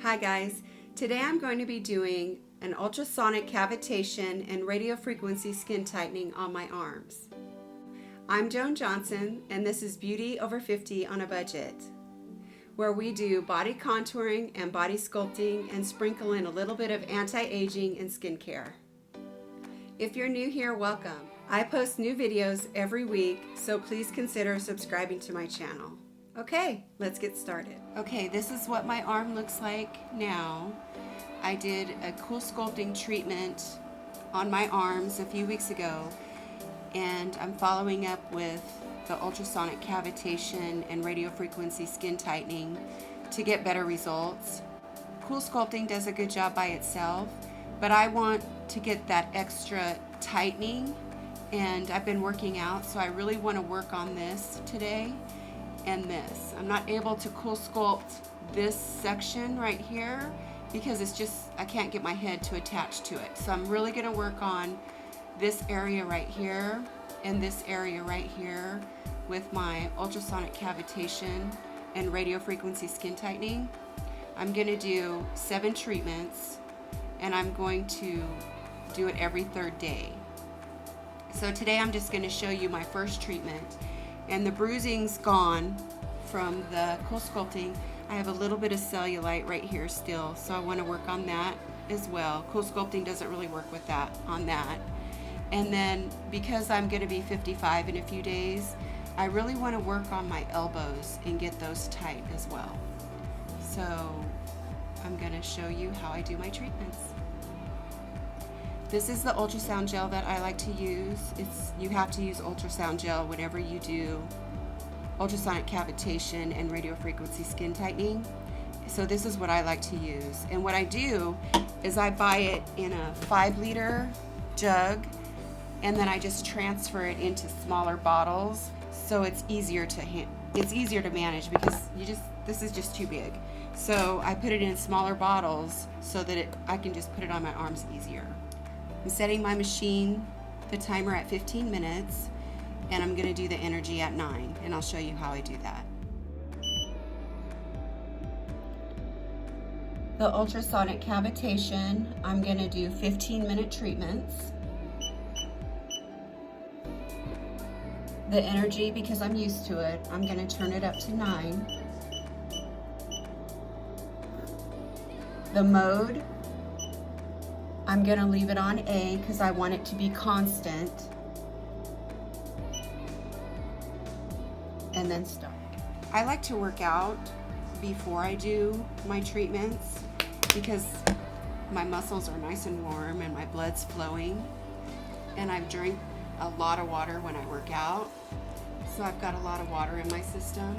Hi guys, today I'm going to be doing an ultrasonic cavitation and radiofrequency skin tightening on my arms. I'm Joan Johnson and this is Beauty Over 50 on a Budget, where we do body contouring and body sculpting and sprinkle in a little bit of anti-aging and skincare. If you're new here, welcome. I post new videos every week, so please consider subscribing to my channel. Okay, let's get started. Okay, this is what my arm looks like now. I did a cool sculpting treatment on my arms a few weeks ago, and I'm following up with the ultrasonic cavitation and radiofrequency skin tightening to get better results. Cool sculpting does a good job by itself, but I want to get that extra tightening, and I've been working out, so I really want to work on this today. And this. I'm not able to cool sculpt this section right here because it's just, I can't get my head to attach to it. So I'm really going to work on this area right here and this area right here with my ultrasonic cavitation and radiofrequency skin tightening. I'm going to do 7 treatments and I'm going to do it every 3rd day. So today I'm just going to show you my first treatment. And the bruising's gone from the cool sculpting. I have a little bit of cellulite right here still, so I want to work on that as well. Cool sculpting doesn't really work with that on that. And then because I'm going to be 55 in a few days, I really want to work on my elbows and get those tight as well. So I'm going to show you how I do my treatments. This is the ultrasound gel that I like to use. You have to use ultrasound gel whenever you do ultrasonic cavitation and radiofrequency skin tightening. So this is what I like to use. And what I do is I buy it in a 5-liter jug, and then I just transfer it into smaller bottles, so it's easier to manage because this is just too big. So I put it in smaller bottles so that I can just put it on my arms easier. I'm setting my machine, the timer at 15 minutes, and I'm going to do the energy at 9, and I'll show you how I do that. The ultrasonic cavitation, I'm going to do 15-minute treatments. The energy, because I'm used to it, I'm going to turn it up to 9. The mode, I'm going to leave it on A because I want it to be constant. And then stop. I like to work out before I do my treatments because my muscles are nice and warm and my blood's flowing. And I've drank a lot of water when I work out. So I've got a lot of water in my system.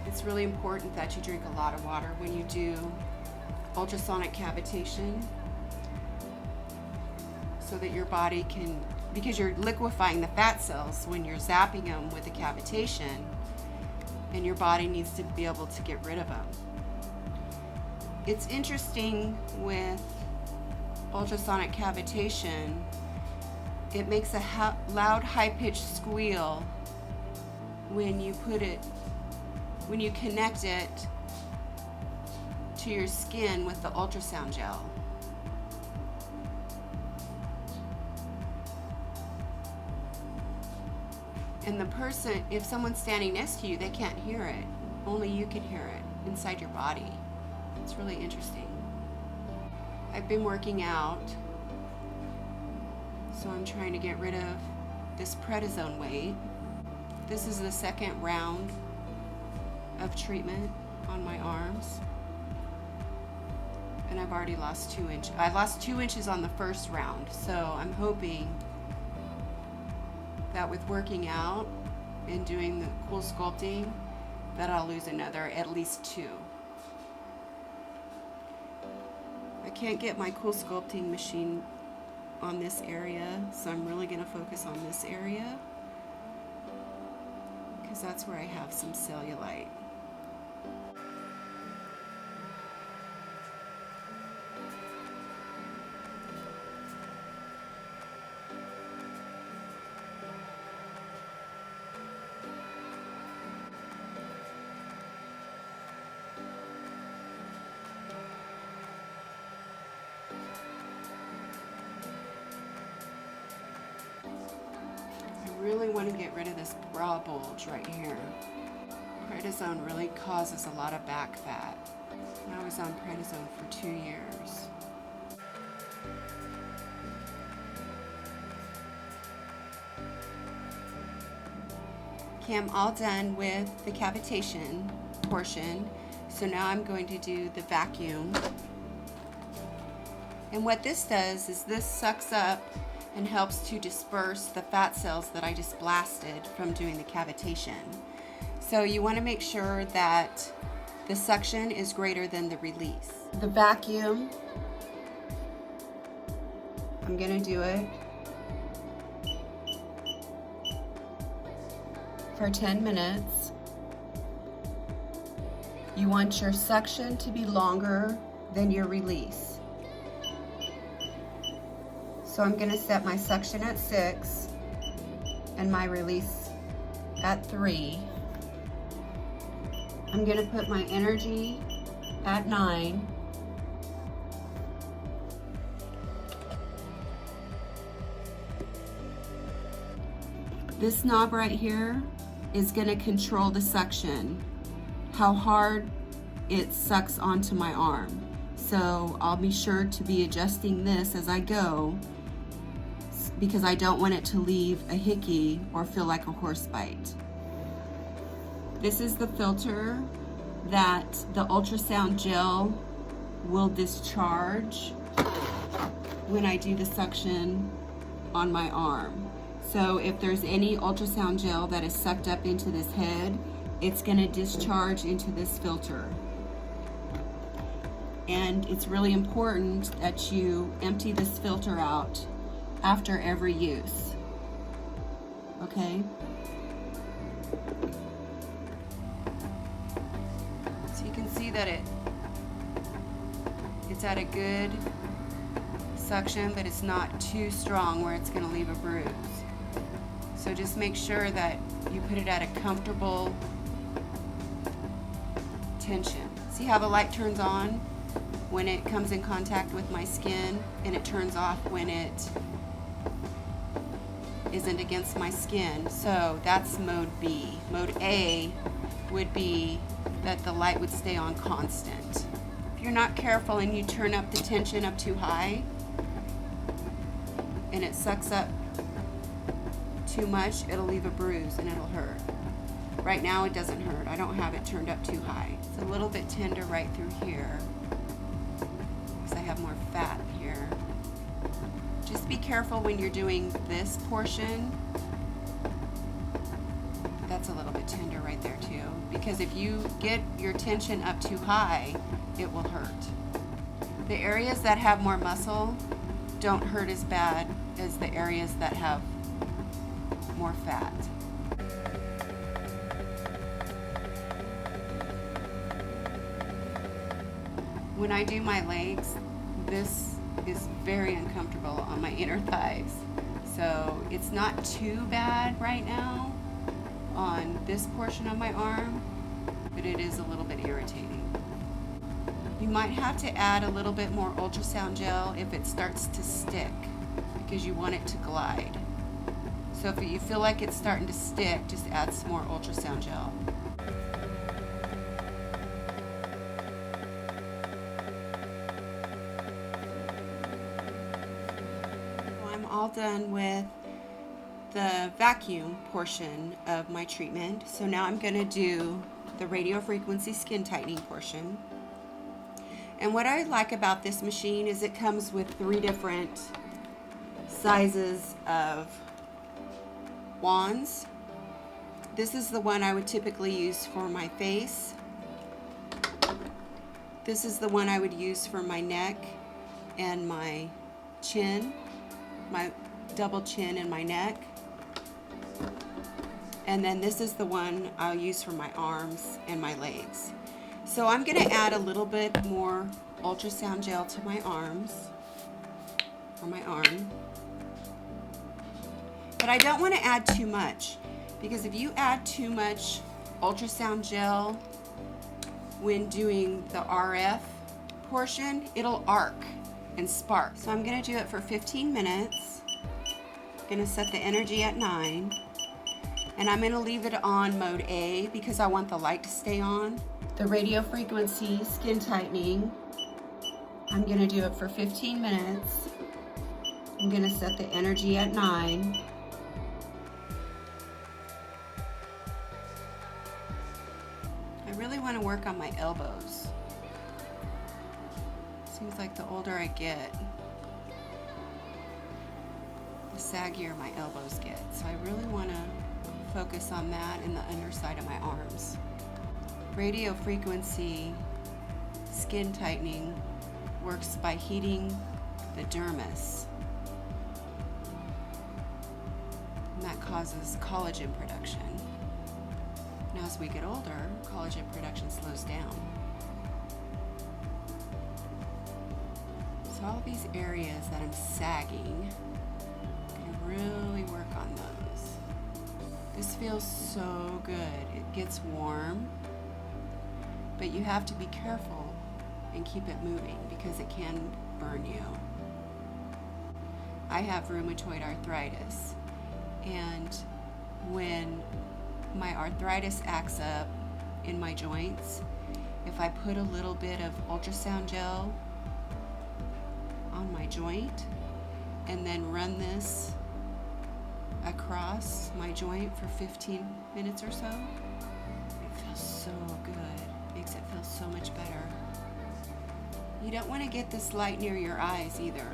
It's really important that you drink a lot of water when you do ultrasonic cavitation, so that your body can, because you're liquefying the fat cells when you're zapping them with the cavitation, and your body needs to be able to get rid of them. It's interesting with ultrasonic cavitation, it makes a loud high-pitched squeal when you connect it to your skin with the ultrasound gel. And the person, if someone's standing next to you, they can't hear it. Only you can hear it inside your body. It's really interesting. I've been working out, so I'm trying to get rid of this prednisone weight. This is the 2nd round of treatment on my arms. And I've already lost 2 inches. I lost 2 inches on the 1st round, so I'm hoping that with working out and doing the cool sculpting, that I'll lose another at least 2. I can't get my cool sculpting machine on this area, so I'm really going to focus on this area because that's where I have some cellulite. really want to get rid of this bra bulge right here. Prednisone really causes a lot of back fat. I was on prednisone for 2 years. Okay, I'm all done with the cavitation portion. So now I'm going to do the vacuum. And what this does is this sucks up and helps to disperse the fat cells that I just blasted from doing the cavitation. So you want to make sure that the suction is greater than the release. The vacuum, I'm going to do it for 10 minutes. You want your suction to be longer than your release. So I'm going to set my suction at 6 and my release at 3. I'm going to put my energy at 9. This knob right here is going to control the suction, how hard it sucks onto my arm. So I'll be sure to be adjusting this as I go, because I don't want it to leave a hickey or feel like a horse bite. This is the filter that the ultrasound gel will discharge when I do the suction on my arm. So if there's any ultrasound gel that is sucked up into this head, it's going to discharge into this filter. And it's really important that you empty this filter out after every use. Okay? So you can see that it's at a good suction, but it's not too strong where it's going to leave a bruise. So just make sure that you put it at a comfortable tension. See how the light turns on when it comes in contact with my skin, and it turns off when it isn't against my skin. So that's mode B. Mode A would be that the light would stay on constant. If you're not careful and you turn up the tension up too high and it sucks up too much, it'll leave a bruise and it'll hurt. Right now it doesn't hurt. I don't have it turned up too high. It's a little bit tender right through here because I have more fat here. Just be careful when you're doing this portion. That's a little bit tender right there too, because if you get your tension up too high, it will hurt. The areas that have more muscle don't hurt as bad as the areas that have more fat. When I do my legs, this is very uncomfortable on my inner thighs. So it's not too bad right now on this portion of my arm, but it is a little bit irritating. You might have to add a little bit more ultrasound gel if it starts to stick, because you want it to glide. So if you feel like it's starting to stick, just add some more ultrasound gel. I'm all done with the vacuum portion of my treatment. So now I'm going to do the radiofrequency skin tightening portion. And what I like about this machine is it comes with 3 different sizes of wands. This is the one I would typically use for my face. This is the one I would use for my neck and my chin, my double chin and my neck. And then this is the one I'll use for my arms and my legs. So I'm going to add a little bit more ultrasound gel to my arms, or my arm. But I don't want to add too much, because if you add too much ultrasound gel when doing the RF portion, it'll arc and spark. So I'm going to do it for 15 minutes. I'm going to set the energy at 9. And I'm going to leave it on mode A because I want the light to stay on. The radio frequency skin tightening, I'm going to do it for 15 minutes. I'm going to set the energy at 9. I really want to work on my elbows. Seems like the older I get, the saggier my elbows get. So I really want to focus on that and the underside of my arms. Radio frequency skin tightening works by heating the dermis. And that causes collagen production. Now as we get older, collagen production slows down. So all these areas that I'm sagging, I'm going to really work on those. This feels so good. It gets warm, but you have to be careful and keep it moving because it can burn you. I have rheumatoid arthritis, and when my arthritis acts up in my joints, if I put a little bit of ultrasound gel on my joint and then run this across my joint for 15 minutes or so, it feels so good. Makes it feel so much better. You don't want to get this light near your eyes either,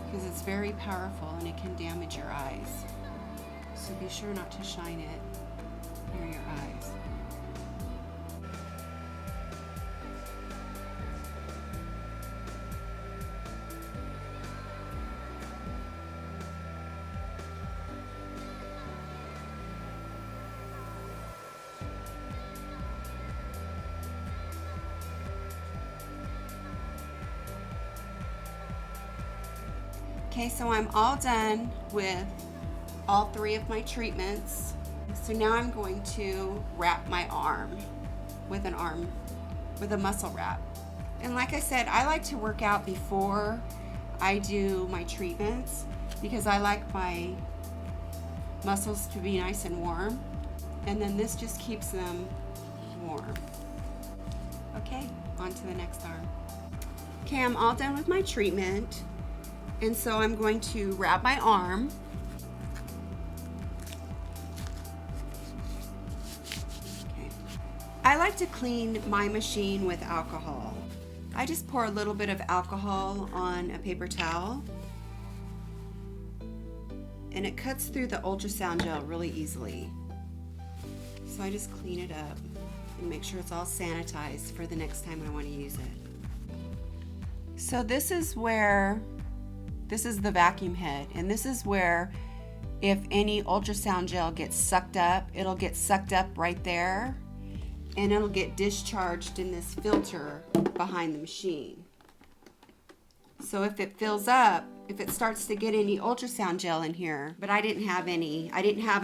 because it's very powerful and it can damage your eyes. So be sure not to shine it near your eyes. Okay, so I'm all done with all 3 of my treatments. So now I'm going to wrap my arm with a muscle wrap. And like I said, I like to work out before I do my treatments because I like my muscles to be nice and warm. And then this just keeps them warm. Okay, on to the next arm. Okay, I'm all done with my treatment. And so I'm going to wrap my arm. Okay. I like to clean my machine with alcohol. I just pour a little bit of alcohol on a paper towel, and it cuts through the ultrasound gel really easily. So I just clean it up and make sure it's all sanitized for the next time I want to use it. So this is the vacuum head, and this is where if any ultrasound gel gets sucked up, it'll get sucked up right there, and it'll get discharged in this filter behind the machine. So if it fills up, if it starts to get any ultrasound gel in here, but I didn't have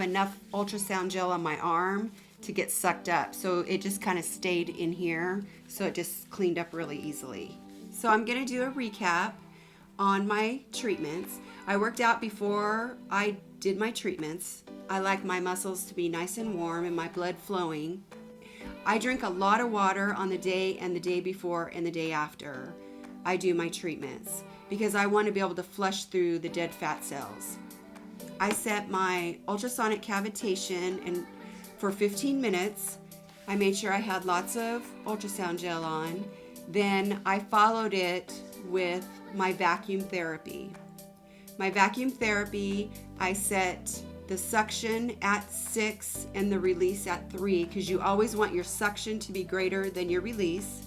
enough ultrasound gel on my arm to get sucked up, so it just kind of stayed in here, so it just cleaned up really easily. So I'm going to do a recap on my treatments. I worked out before I did my treatments. I like my muscles to be nice and warm and my blood flowing. I drink a lot of water on the day and the day before and the day after I do my treatments because I want to be able to flush through the dead fat cells. I set my ultrasonic cavitation and for 15 minutes. I made sure I had lots of ultrasound gel on. Then I followed it with my vacuum therapy. My vacuum therapy, I set the suction at 6 and the release at 3 because you always want your suction to be greater than your release.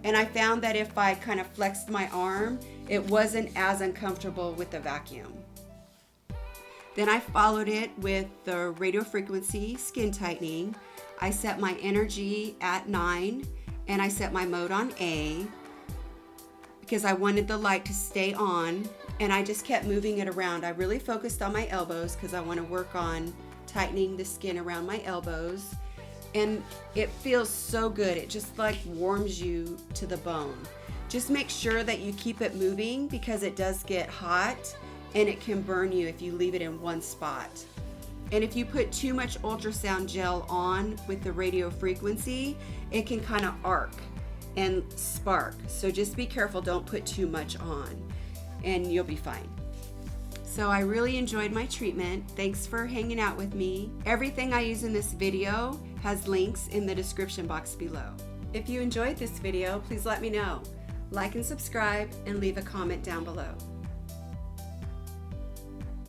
And I found that if I kind of flexed my arm, it wasn't as uncomfortable with the vacuum. Then I followed it with the radiofrequency skin tightening. I set my energy at 9 and I set my mode on A because I wanted the light to stay on, and I just kept moving it around. I really focused on my elbows because I want to work on tightening the skin around my elbows, and it feels so good. It just like warms you to the bone. Just make sure that you keep it moving because it does get hot and it can burn you if you leave it in one spot. And if you put too much ultrasound gel on with the radio frequency, it can kind of arc and spark. So just be careful, don't put too much on, and you'll be fine. So I really enjoyed my treatment. Thanks for hanging out with me. Everything I use in this video has links in the description box below. If you enjoyed this video, please let me know. Like and subscribe and leave a comment down below.